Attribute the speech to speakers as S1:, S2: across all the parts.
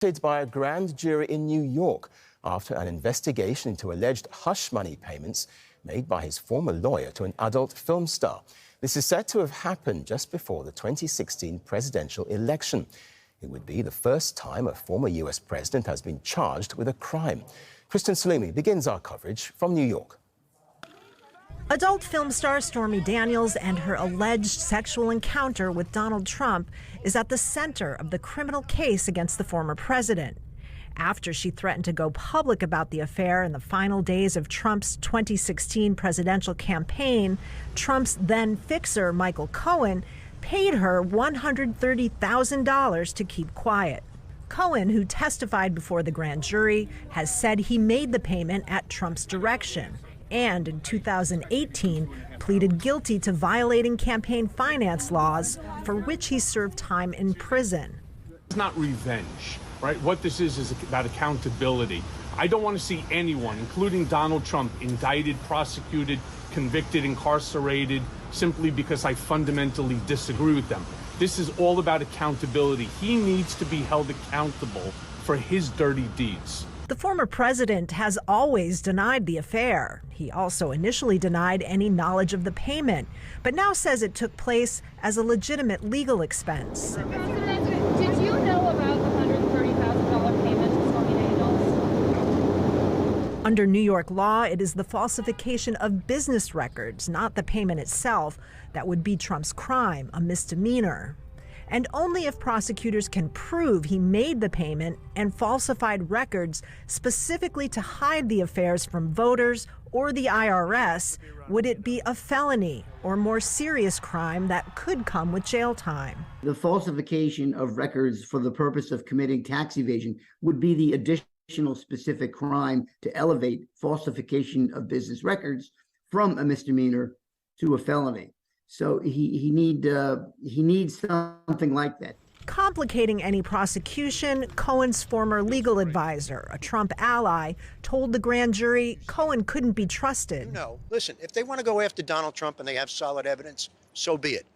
S1: By a grand jury in New York after an investigation into alleged hush money payments made by his former lawyer to an adult film star. This is said to have happened just before the 2016 presidential election. It would be the first time a former US president has been charged with a crime. Kristen Salumi begins our coverage from New York.
S2: Adult film star Stormy Daniels and her alleged sexual encounter with Donald Trump is at the center of the criminal case against the former president. After she threatened to go public about the affair in the final days of Trump's 2016 presidential campaign, Trump's then fixer, Michael Cohen, paid her $130,000 to keep quiet. Cohen, who testified before the grand jury, has said he made the payment at Trump's direction, and in 2018 pleaded guilty to violating campaign finance laws, for which he served time in prison.
S3: It's not revenge, right? What this is about accountability. I don't want to see anyone, including Donald Trump, indicted, prosecuted, convicted, incarcerated, simply because I fundamentally disagree with them. This is all about accountability. He needs to be held accountable for his dirty deeds.
S2: The former president has always denied the affair. He also initially denied any knowledge of the payment, but now says it took place as a legitimate legal expense.
S4: Did you know about the $130,000 payment to Stormy Daniels?
S2: Under New York law, it is the falsification of business records, not the payment itself, that would be Trump's crime, a misdemeanor. And only if prosecutors can prove he made the payment and falsified records specifically to hide the affairs from voters or the IRS would it be a felony or more serious crime that could come with jail time.
S5: The falsification of records for the purpose of committing tax evasion would be the additional specific crime to elevate falsification of business records from a misdemeanor to a felony. So he needs something like that.
S2: Complicating any prosecution, Cohen's former legal advisor, a Trump ally, told the grand jury Cohen couldn't be trusted.
S6: Listen, if they want to go after Donald Trump and they have solid evidence, so be it.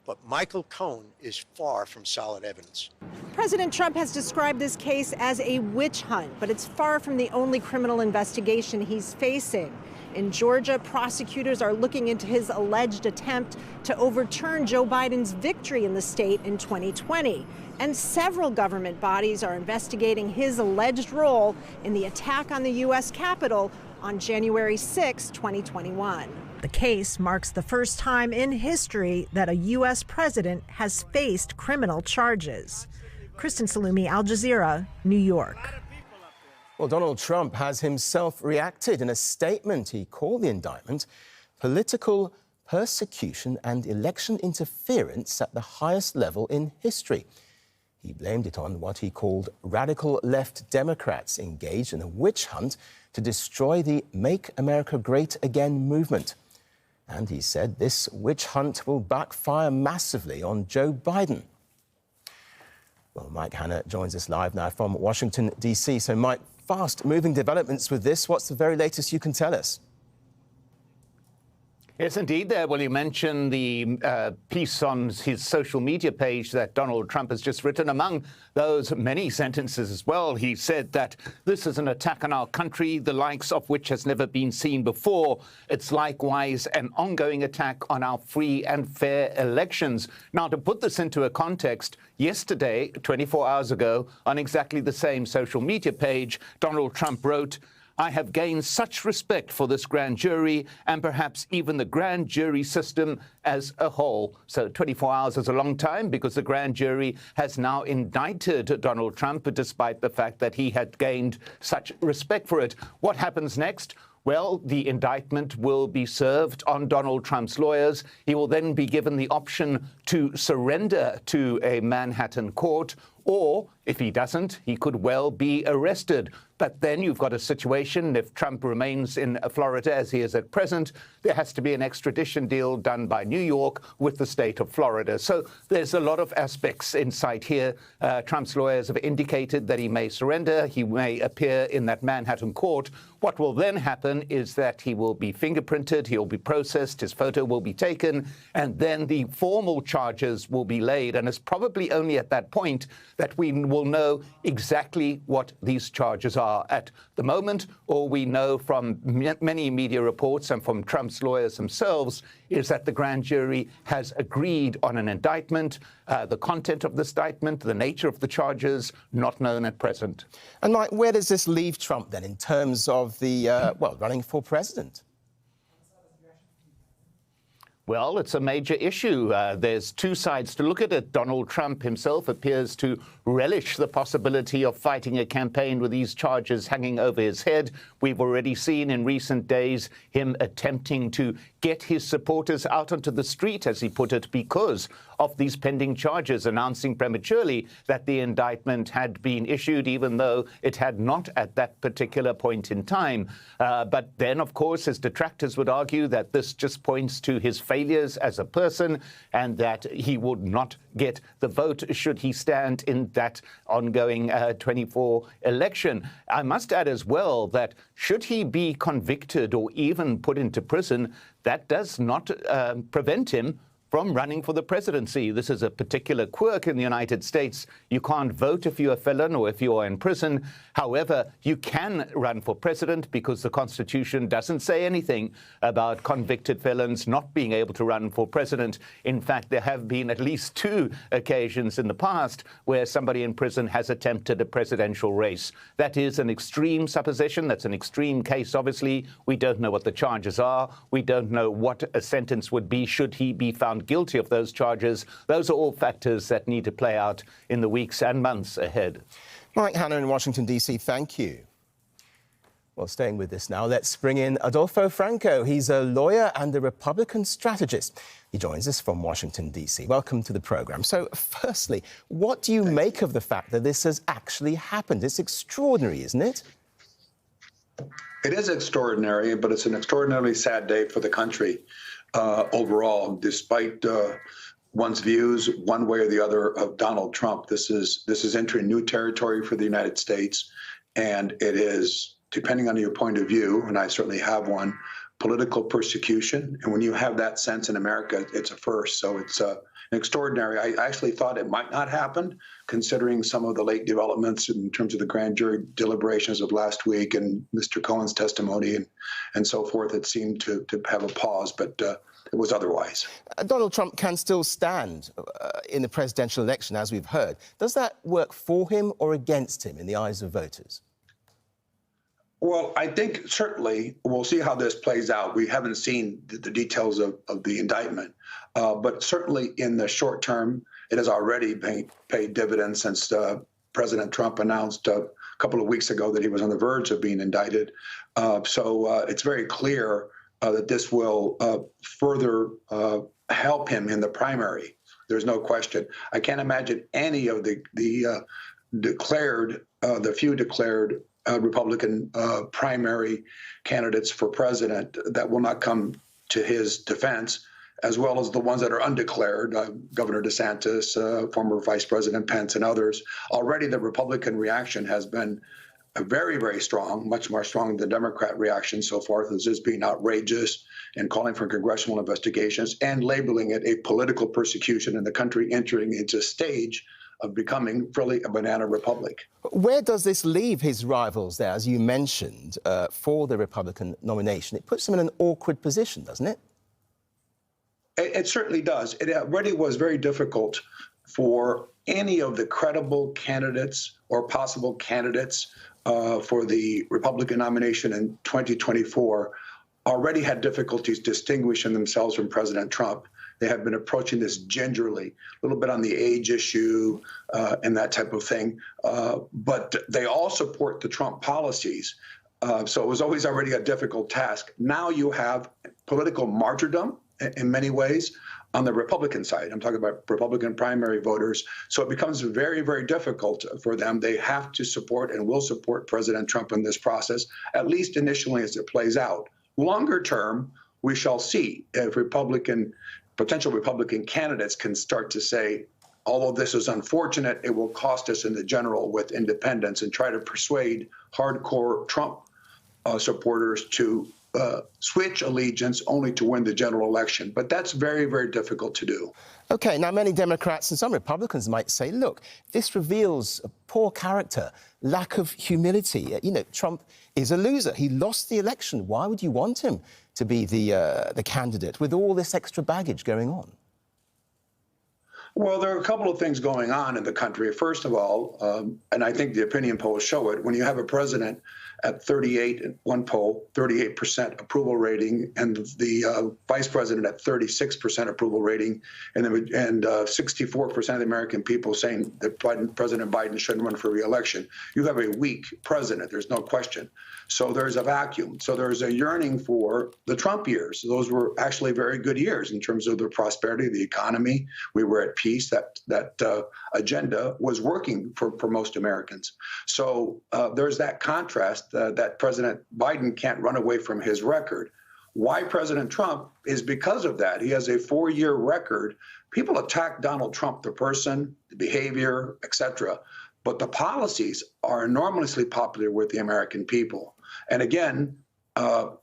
S6: But Michael Cohen is far from solid evidence.
S2: President Trump has described this case as a witch hunt, but it's far from the only criminal investigation he's facing. In Georgia, prosecutors are looking into his alleged attempt to overturn Joe Biden's victory in the state in 2020. And several government bodies are investigating his alleged role in the attack on the U.S. Capitol on January 6, 2021. The case marks the first time in history that a U.S. president has faced criminal charges. Kristen Salumi, Al Jazeera, New York.
S1: Well, Donald Trump has himself reacted. In a statement, he called the indictment political persecution and election interference at the highest level in history. He blamed it on what he called radical left Democrats engaged in a witch hunt to destroy the Make America Great Again movement. And he said this witch hunt will backfire massively on Joe Biden. Well, Mike Hanna joins us live now from Washington, D.C. So, Mike, fast-moving developments with this. What's the very latest you can tell us?
S7: Yes, indeed. Well, you mentioned the piece on his social media page that Donald Trump has just written. Among those many sentences as well, he said that this is an attack on our country, the likes of which has never been seen before. It's likewise an ongoing attack on our free and fair elections. Now, to put this into a context, yesterday, 24 hours ago, on exactly the same social media page, Donald Trump wrote, "I have gained such respect for this grand jury and perhaps even the grand jury system as a whole." So 24 hours is a long time because the grand jury has now indicted Donald Trump, despite the fact that he had gained such respect for it. What happens next? Well, the indictment will be served on Donald Trump's lawyers. He will then be given the option to surrender to a Manhattan court, or if he doesn't, he could well be arrested. But then you've got a situation, if Trump remains in Florida as he is at present, there has to be an extradition deal done by New York with the state of Florida. So there's a lot of aspects in sight here. Trump's lawyers have indicated that he may surrender. He may appear in that Manhattan court. What will then happen is that he will be fingerprinted, he will be processed, his photo will be taken, and then the formal charges will be laid. And it's probably only at that point that we will know exactly what these charges are. At the moment, all we know from many media reports and from Trump's lawyers themselves is that the grand jury has agreed on an indictment. The content of this indictment, the nature of the charges, not known at present.
S1: And Mike, where does this leave Trump then in terms of the, running for president?
S7: Well, it's a major issue. There's two sides to look at it. Donald Trump himself appears to relish the possibility of fighting a campaign with these charges hanging over his head. We've already seen in recent days him attempting to get his supporters out onto the street, as he put it, because of these pending charges, announcing prematurely that the indictment had been issued, even though it had not at that particular point in time. But then, of course, his detractors would argue that this just points to his failures as a person and that he would not get the vote should he stand in that ongoing 24 election. I must add as well that should he be convicted or even put into prison, that does not prevent him from running for the presidency. This is a particular quirk in the United States. You can't vote if you're a felon or if you are in prison. However, you can run for president because the Constitution doesn't say anything about convicted felons not being able to run for president. In fact, there have been at least 2 occasions in the past where somebody in prison has attempted a presidential race. That is an extreme supposition. That's an extreme case, obviously. We don't know what the charges are. We don't know what a sentence would be should he be found guilty of those charges. Those are all factors that need to play out in the weeks and months ahead.
S1: Mike Hanna in Washington, D.C., thank you. Well, staying with this now, let's bring in Adolfo Franco. He's a lawyer and a Republican strategist. He joins us from Washington, D.C. Welcome to the programme. So, firstly, what do you make of the fact that this has actually happened? It's extraordinary, isn't it?
S8: It is extraordinary, but it's an extraordinarily sad day for the country overall, despite one's views one way or the other of Donald Trump. This is entering new territory for the United States, and it is, depending on your point of view, and I certainly have one, political persecution. And when you have that sense in America, it's a first. So it's extraordinary. I actually thought it might not happen, considering some of the late developments in terms of the grand jury deliberations of last week and Mr. Cohen's testimony and so forth. It seemed to have a pause, but it was otherwise.
S1: Donald Trump can still stand in the presidential election, as we've heard. Does that work for him or against him in the eyes of voters?
S8: Well, I think certainly we'll see how this plays out. We haven't seen the details of the indictment, but certainly in the short term, it has already paid dividends since President Trump announced a couple of weeks ago that he was on the verge of being indicted. So it's very clear that this will further help him in the primary. There's no question. I can't imagine any of the few declared Republican primary candidates for president that will not come to his defense, as well as the ones that are undeclared, Governor DeSantis, former Vice President Pence, and others. Already the Republican reaction has been very, very strong, much more strong than the Democrat reaction so far. This is being outrageous and calling for congressional investigations and labeling it a political persecution in the country entering into a stage of becoming really a banana republic.
S1: Where does this leave his rivals there, as you mentioned, for the Republican nomination? It puts them in an awkward position, doesn't it?
S8: It certainly does. It already was very difficult for any of the credible candidates or possible candidates for the Republican nomination in 2024 already had difficulties distinguishing themselves from President Trump. They have been approaching this gingerly, a little bit on the age issue and that type of thing. But they all support the Trump policies. So it was always already a difficult task. Now you have political martyrdom in many ways on the Republican side. I'm talking about Republican primary voters. So it becomes very, very difficult for them. They have to support and will support President Trump in this process, at least initially as it plays out. Longer term, we shall see if potential Republican candidates can start to say, although this is unfortunate, it will cost us in the general with independents, and try to persuade hardcore Trump supporters to switch allegiance only to win the general election. But that's very, very difficult to do.
S1: OK, now many Democrats and some Republicans might say, look, this reveals a poor character, lack of humility. You know, Trump is a loser. He lost the election. Why would you want him to be the candidate with all this extra baggage going on?
S8: Well, there are a couple of things going on in the country. First of all, and I think the opinion polls show it, when you have a president at 38 in one poll, 38% approval rating, and the vice president at 36% approval rating, and 64% of the American people saying that President Biden shouldn't run for re-election, you have a weak president. There's no question. So there's a vacuum. So there's a yearning for the Trump years. Those were actually very good years in terms of the prosperity of the economy. We were at peace. That agenda was working for most Americans. So there's that contrast that President Biden can't run away from his record. Why President Trump is because of that. He has a 4-year record. People attack Donald Trump, the person, the behavior, etc. But the policies are enormously popular with the American people. And again,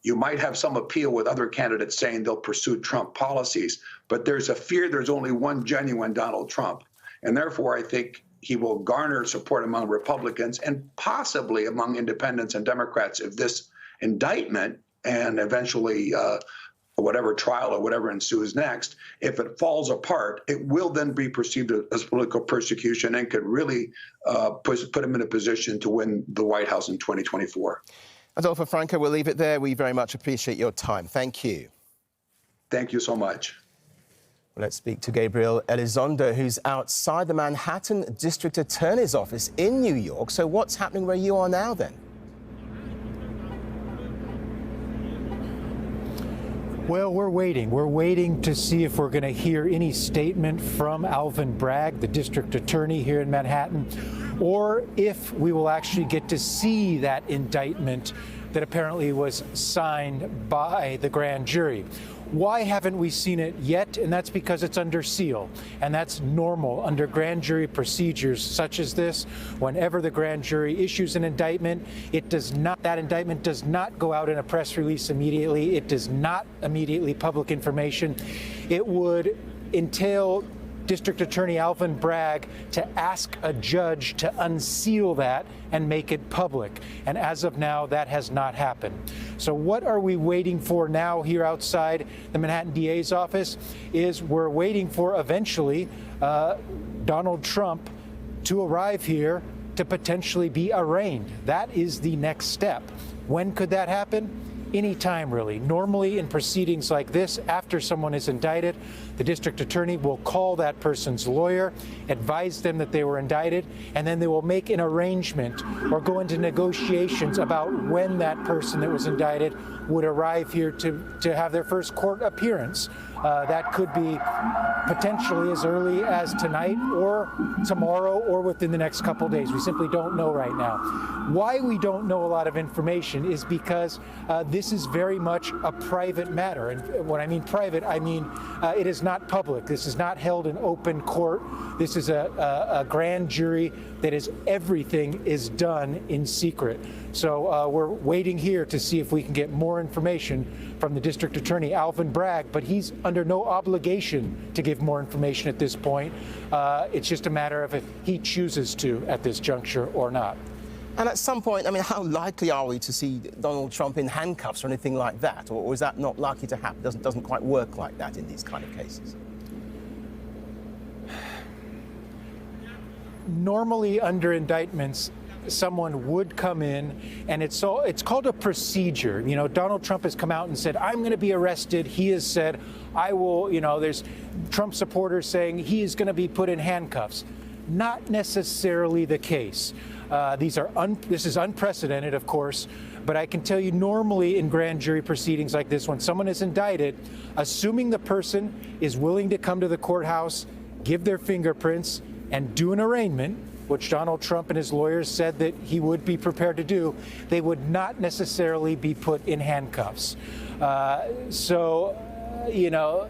S8: you might have some appeal with other candidates saying they'll pursue Trump policies, but there's a fear there's only one genuine Donald Trump. And therefore, I think he will garner support among Republicans and possibly among independents and Democrats if this indictment and eventually whatever trial or whatever ensues next, if it falls apart, it will then be perceived as political persecution and could really put him in a position to win the White House in 2024.
S1: Adolfo Franco, we'll leave it there. We very much appreciate your time. Thank you.
S8: Thank you so much.
S1: Let's speak to Gabriel Elizondo, who's outside the Manhattan District Attorney's office in New York. So what's happening where you are now, then?
S9: Well, we're waiting. We're waiting to see if we're going to hear any statement from Alvin Bragg, the district attorney here in Manhattan, or if we will actually get to see that indictment that apparently was signed by the grand jury. Why haven't we seen it yet? And that's because it's under seal. And that's normal under grand jury procedures such as this. Whenever the grand jury issues an indictment, that indictment does not go out in a press release immediately. It does not immediately public information. It would entail District Attorney Alvin Bragg to ask a judge to unseal that and make it public. And as of now, that has not happened. So what are we waiting for now here outside the Manhattan DA's office is we're waiting for eventually Donald Trump to arrive here to potentially be arraigned. That is the next step. When could that happen? Anytime, really. Normally in proceedings like this, after someone is indicted, the district attorney will call that person's lawyer, advise them that they were indicted, and then they will make an arrangement or go into negotiations about when that person that was indicted would arrive here to have their first court appearance. That could be potentially as early as tonight or tomorrow or within the next couple of days. We simply don't know right now. Why we don't know a lot of information is because this is very much a private matter. And when I mean private, I mean it is not public. This is not held in open court. This is a grand jury that is everything is done in secret. So we're waiting here to see if we can get more information from the district attorney, Alvin Bragg, but he's under no obligation to give more information at this point. It's just a matter of if he chooses to at this juncture or not.
S1: And at some point, I mean, how likely are we to see Donald Trump in handcuffs or anything like that? Or is that not likely to happen? Doesn't quite work like that in these kind of cases?
S9: Normally under indictments, someone would come in, and it's called a procedure. You know, Donald Trump has come out and said, I'm going to be arrested. He has said, I will, you know, there's Trump supporters saying he is going to be put in handcuffs. Not necessarily the case. This is unprecedented, of course, but I can tell you normally in grand jury proceedings like this, when someone is indicted, assuming the person is willing to come to the courthouse, give their fingerprints, and do an arraignment, which Donald Trump and his lawyers said that he would be prepared to do, they would not necessarily be put in handcuffs. You know,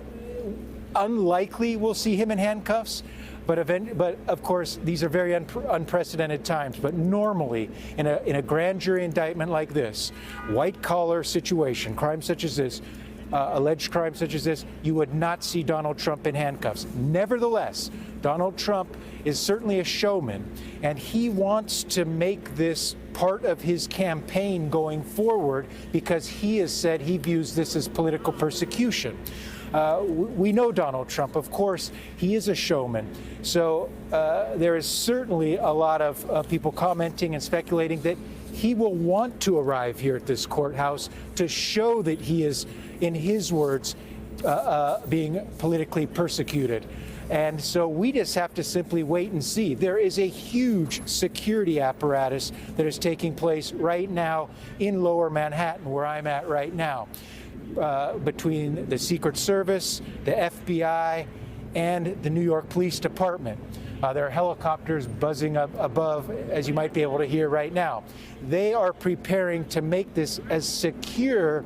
S9: unlikely we'll see him in handcuffs, But of course, these are very unprecedented times. But normally, in a grand jury indictment like this, white-collar situation, crime such as this, alleged crime such as this, you would not see Donald Trump in handcuffs. Nevertheless, Donald Trump is certainly a showman, and he wants to make this part of his campaign going forward because he has said he views this as political persecution. We know Donald Trump, of course, he is a showman. So there is certainly a lot of people commenting and speculating that he will want to arrive here at this courthouse to show that he is, in his words, being politically persecuted. And so we just have to simply wait and see. There is a huge security apparatus that is taking place right now in Lower Manhattan, where I'm at right now, between the Secret Service, the FBI, and the New York Police Department. There are helicopters buzzing up above, as you might be able to hear right now. They are preparing to make this as secure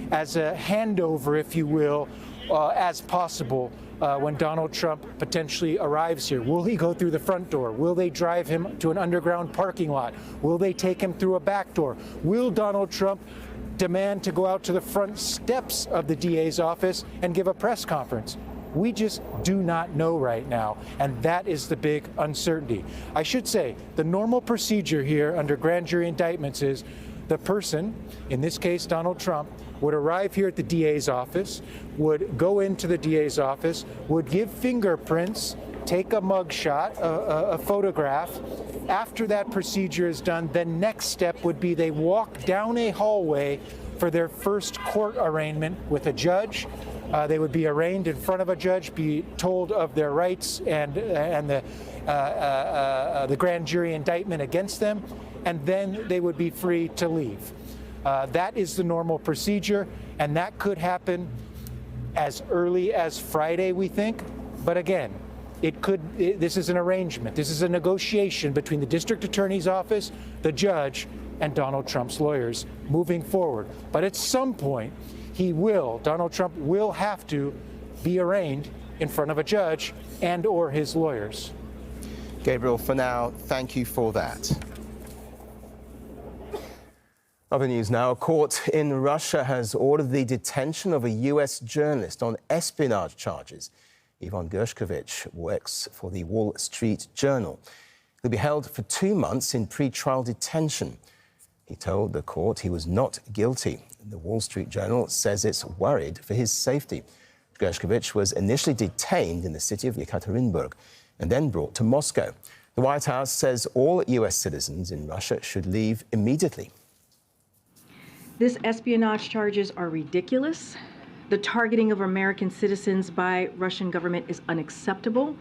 S9: as a handover, if you will, as possible when Donald Trump potentially arrives here. Will he go through the front door? Will they drive him to an underground parking lot? Will they take him through a back door? Will Donald Trump demand to go out to the front steps of the DA's office and give a press conference? We just do not know right now, and that is the big uncertainty. I should say, the normal procedure here under grand jury indictments is the person, in this case Donald Trump, would arrive here at the DA's office, would go into the DA's office, would give fingerprints, take a mugshot, a photograph. After that procedure is done, the next step would be they walk down a hallway for their first court arraignment with a judge. They would be arraigned in front of a judge, be told of their rights and the grand jury indictment against them, and then they would be free to leave. That is the normal procedure, and that could happen as early as Friday, we think. But again, this is an arrangement. This is a negotiation between the district attorney's office, the judge, and Donald Trump's lawyers moving forward. But at some point, Donald Trump will have to be arraigned in front of a judge and or his lawyers.
S1: Gabriel, for now, thank you for that. Other news now. A court in Russia has ordered the detention of a U.S. journalist on espionage charges. Ivan Gershkovich works for the Wall Street Journal. He'll be held for 2 months in pre-trial detention. He told the court he was not guilty. The Wall Street Journal says it's worried for his safety. Gershkovich was initially detained in the city of Yekaterinburg and then brought to Moscow. The White House says all U.S. citizens in Russia should leave immediately.
S10: These espionage charges are ridiculous. The targeting of American citizens by Russian government is unacceptable.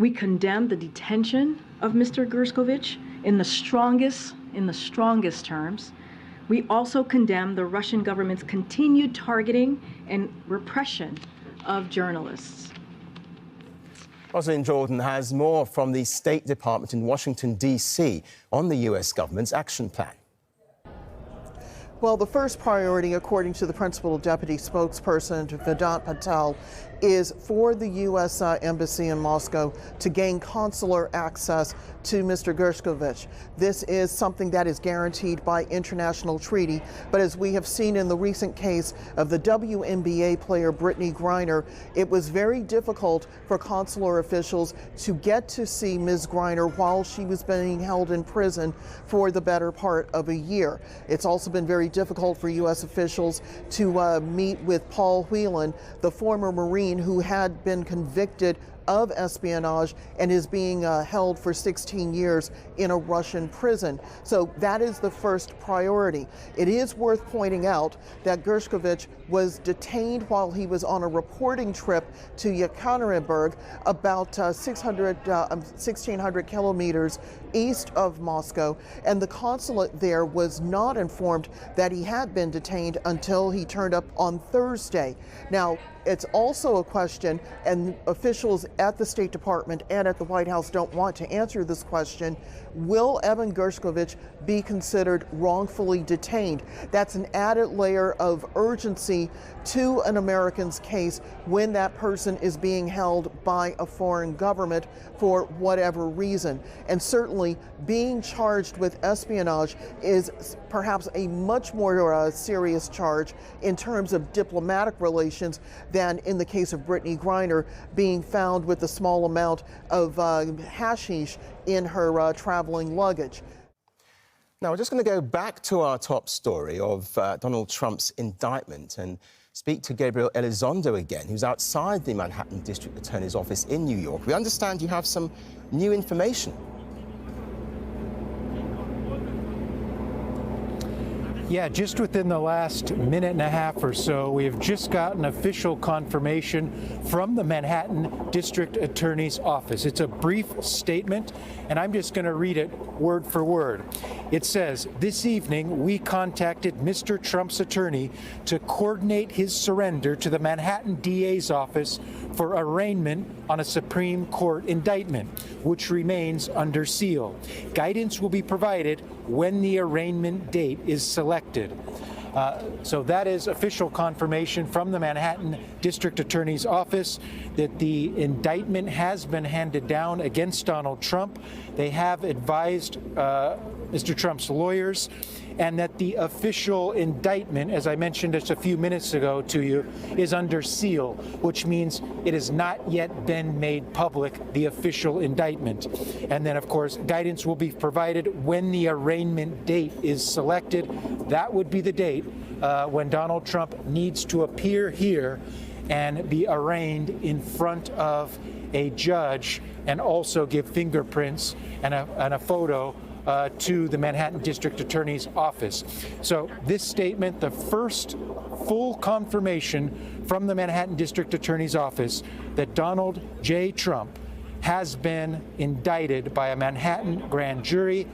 S10: We condemn the detention of Mr. Gershkovich in the strongest terms. We also condemn the Russian government's continued targeting and repression of journalists.
S1: Rosalind Jordan has more from the State Department in Washington, D.C. on the U.S. government's action plan.
S11: Well, the first priority, according to the principal deputy spokesperson, Vedant Patel, is for the U.S. Embassy in Moscow to gain consular access to Mr. Gershkovich. This is something that is guaranteed by international treaty, but as we have seen in the recent case of the WNBA player Brittany Griner, it was very difficult for consular officials to get to see Ms. Griner while she was being held in prison for the better part of a year. It's also been very difficult for U.S. officials to meet with Paul Whelan, the former Marine who had been convicted of espionage and is being held for 16 years in a Russian prison. So that is the first priority. It is worth pointing out that Gershkovich was detained while he was on a reporting trip to Yekaterinburg, about 1,600 kilometers east of Moscow, and the consulate there was not informed that he had been detained until he turned up on Thursday. Now, it's also a question, and officials at the State Department and at the White House don't want to answer this question. Will Evan Gershkovich be considered wrongfully detained? That's an added layer of urgency to an American's case when that person is being held by a foreign government for whatever reason. And certainly being charged with espionage is perhaps a much more serious charge in terms of diplomatic relations than in the case of Brittany Griner being found with a small amount of hashish in her traveling luggage.
S1: Now, we're just going to go back to our top story of Donald Trump's indictment and speak to Gabriel Elizondo again, who's outside the Manhattan District Attorney's office in New York. We understand you have some new information.
S9: Yeah, just within the last minute and a half or so, we have just gotten official confirmation from the Manhattan District Attorney's office. It's a brief statement, and I'm just going to read it word for word. It says, "This evening, we contacted Mr. Trump's attorney to coordinate his surrender to the Manhattan DA's office for arraignment on a Supreme Court indictment, which remains under seal. Guidance will be provided when the arraignment date is selected." So that is official confirmation from the Manhattan District Attorney's office that the indictment has been handed down against Donald Trump. They have advised Mr. Trump's lawyers, and that the official indictment, as I mentioned just a few minutes ago to you, is under seal, which means it has not yet been made public, the official indictment. And then, of course, guidance will be provided when the arraignment date is selected. That would be the date when Donald Trump needs to appear here and be arraigned in front of a judge and also give fingerprints and a photo to the Manhattan District Attorney's office. So this statement, the first full confirmation from the Manhattan District Attorney's office that Donald J. Trump has been indicted by a Manhattan grand jury.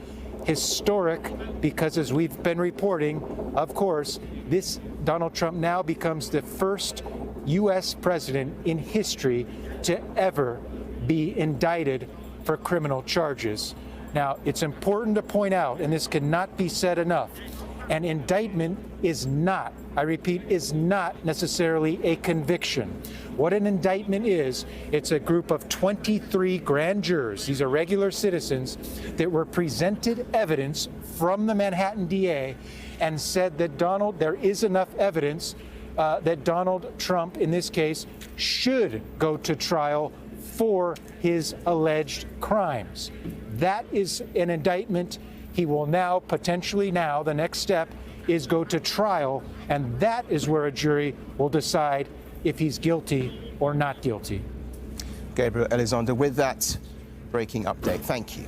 S9: Historic, because as we've been reporting, of course, this Donald Trump now becomes the first U.S. president in history to ever be indicted for criminal charges. Now, it's important to point out, and this cannot be said enough, an indictment is not, I repeat, is not necessarily a conviction. What an indictment is, it's a group of 23 grand jurors, these are regular citizens, that were presented evidence from the Manhattan DA and said that there is enough evidence that Donald Trump, in this case, should go to trial for his alleged crimes. That is an indictment. He will now, potentially now, the next step is go to trial, and that is where a jury will decide if he's guilty or not guilty.
S1: Gabriel Elizondo with that breaking update. Thank you.